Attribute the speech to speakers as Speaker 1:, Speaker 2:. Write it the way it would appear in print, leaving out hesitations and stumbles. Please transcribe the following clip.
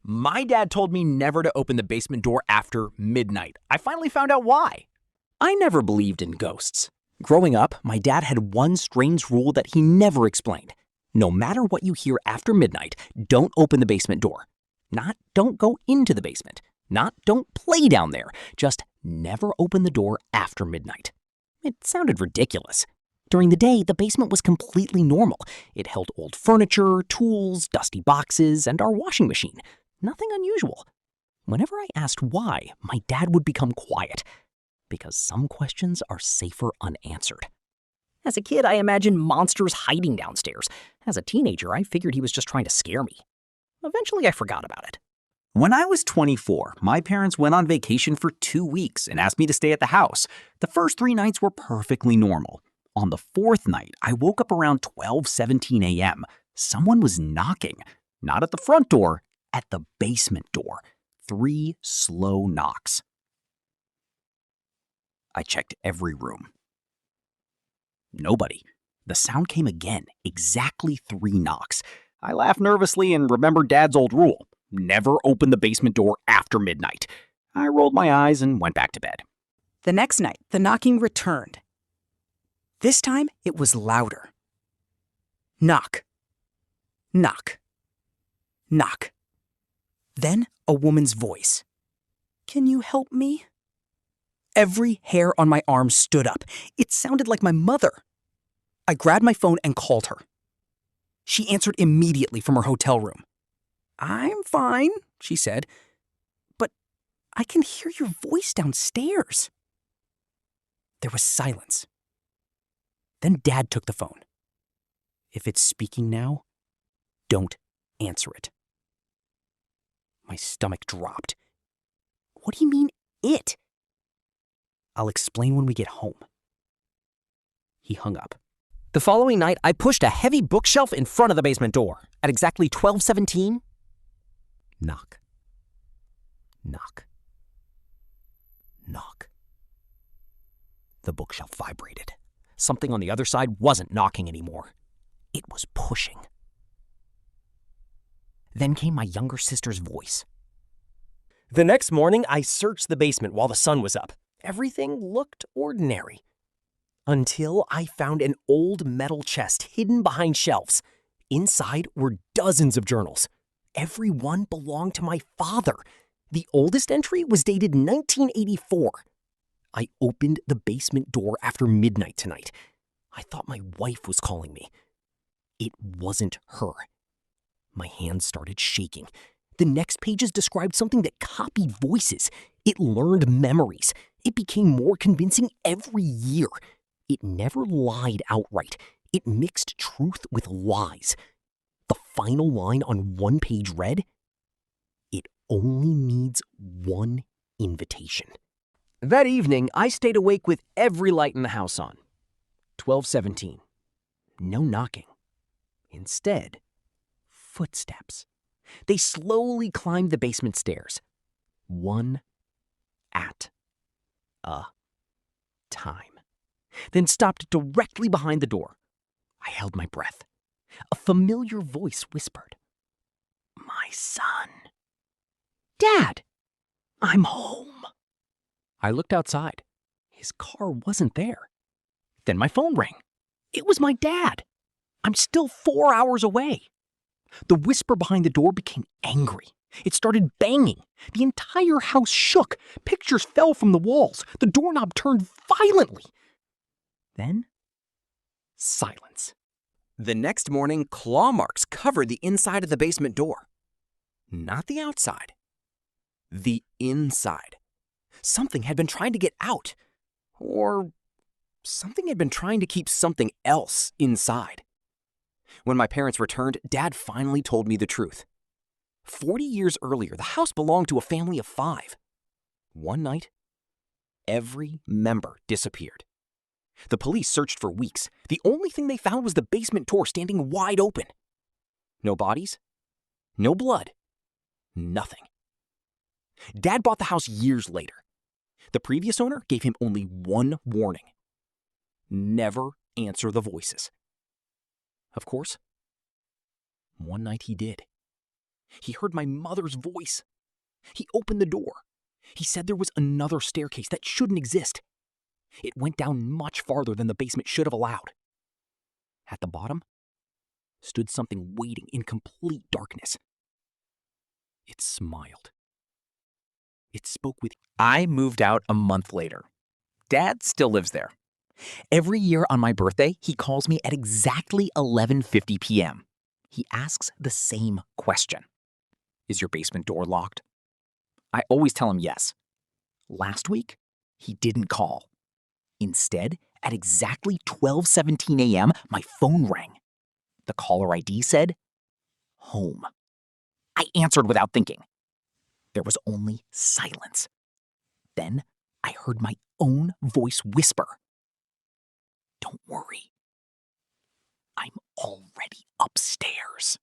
Speaker 1: My dad told me never to open the basement door after midnight. I finally found out why. I never believed in ghosts. Growing up, my dad had one strange rule that he never explained. No matter what you hear after midnight, don't open the basement door. Not don't go into the basement. Not don't play down there. Just never open the door after midnight. It sounded ridiculous. During the day, the basement was completely normal. It held old furniture, tools, dusty boxes, and our washing machine. Nothing unusual. Whenever I asked why, my dad would become quiet. Because some questions are safer unanswered. As a kid, I imagined monsters hiding downstairs. As a teenager, I figured he was just trying to scare me. Eventually, I forgot about it. When I was 24, my parents went on vacation for 2 weeks and asked me to stay at the house. The first 3 nights were perfectly normal. On the 4th night, I woke up around 12:17 a.m. Someone was knocking. Not at the front door, at the basement door. 3 slow knocks. I checked every room. Nobody. The sound came again, exactly 3 knocks. I laughed nervously and remembered Dad's old rule. Never open the basement door after midnight. I rolled my eyes and went back to bed.
Speaker 2: The next night, the knocking returned. This time, it was louder. Knock. Knock. Knock. Then a woman's voice. "Can you help me?" Every hair on my arm stood up. It sounded like my mother. I grabbed my phone and called her. She answered immediately from her hotel room. "I'm fine," she said, "but I can hear your voice downstairs." There was silence. Then Dad took the phone. "If it's speaking now, don't answer it." My stomach dropped. "What do you mean, it?" "I'll explain when we get home." He hung up. The following night, I pushed a heavy bookshelf in front of the basement door. At exactly 12:17, knock. Knock. Knock. The bookshelf vibrated. Something on the other side wasn't knocking anymore. It was pushing. Then came my younger sister's voice. The next morning, I searched the basement while the sun was up. Everything looked ordinary. Until I found an old metal chest hidden behind shelves. Inside were dozens of journals. Every one belonged to my father. The oldest entry was dated 1984. I opened the basement door after midnight tonight. I thought my wife was calling me. It wasn't her. My hands started shaking. The next pages described something that copied voices. It learned memories. It became more convincing every year. It never lied outright. It mixed truth with lies. The final line on one page read, "It only needs one invitation." That evening, I stayed awake with every light in the house on. 12:17. No knocking. Instead, footsteps. They slowly climbed the basement stairs. One at a time. Then stopped directly behind the door. I held my breath. A familiar voice whispered, "My son." "Dad, I'm home." I looked outside. His car wasn't there. Then my phone rang. It was my dad. I'm still 4 hours away. The whisper behind the door became angry. It started banging. The entire house shook. Pictures fell from the walls. The doorknob turned violently. Then, silence. The next morning, claw marks covered the inside of the basement door. Not the outside. The inside. Something had been trying to get out. Or something had been trying to keep something else inside. When my parents returned, Dad finally told me the truth. 40 years earlier, the house belonged to a family of 5. One night, every member disappeared. The police searched for weeks. The only thing they found was the basement door standing wide open. No bodies, no blood, nothing. Dad bought the house years later. The previous owner gave him only one warning. Never answer the voices. Of course, one night he did.
Speaker 1: He heard my mother's voice. He opened the door. He said there was another staircase that shouldn't exist. It went down much farther than the basement should have allowed. At the bottom stood something waiting in complete darkness. It smiled. It spoke with... I moved out a month later. Dad still lives there. Every year on my birthday, he calls me at exactly 11:50 p.m. He asks the same question. Is your basement door locked? I always tell him yes. Last week, he didn't call. Instead, at exactly 12:17 a.m., my phone rang. The caller ID said, home. I answered without thinking. There was only silence. Then I heard my own voice whisper, "Don't worry. I'm already upstairs."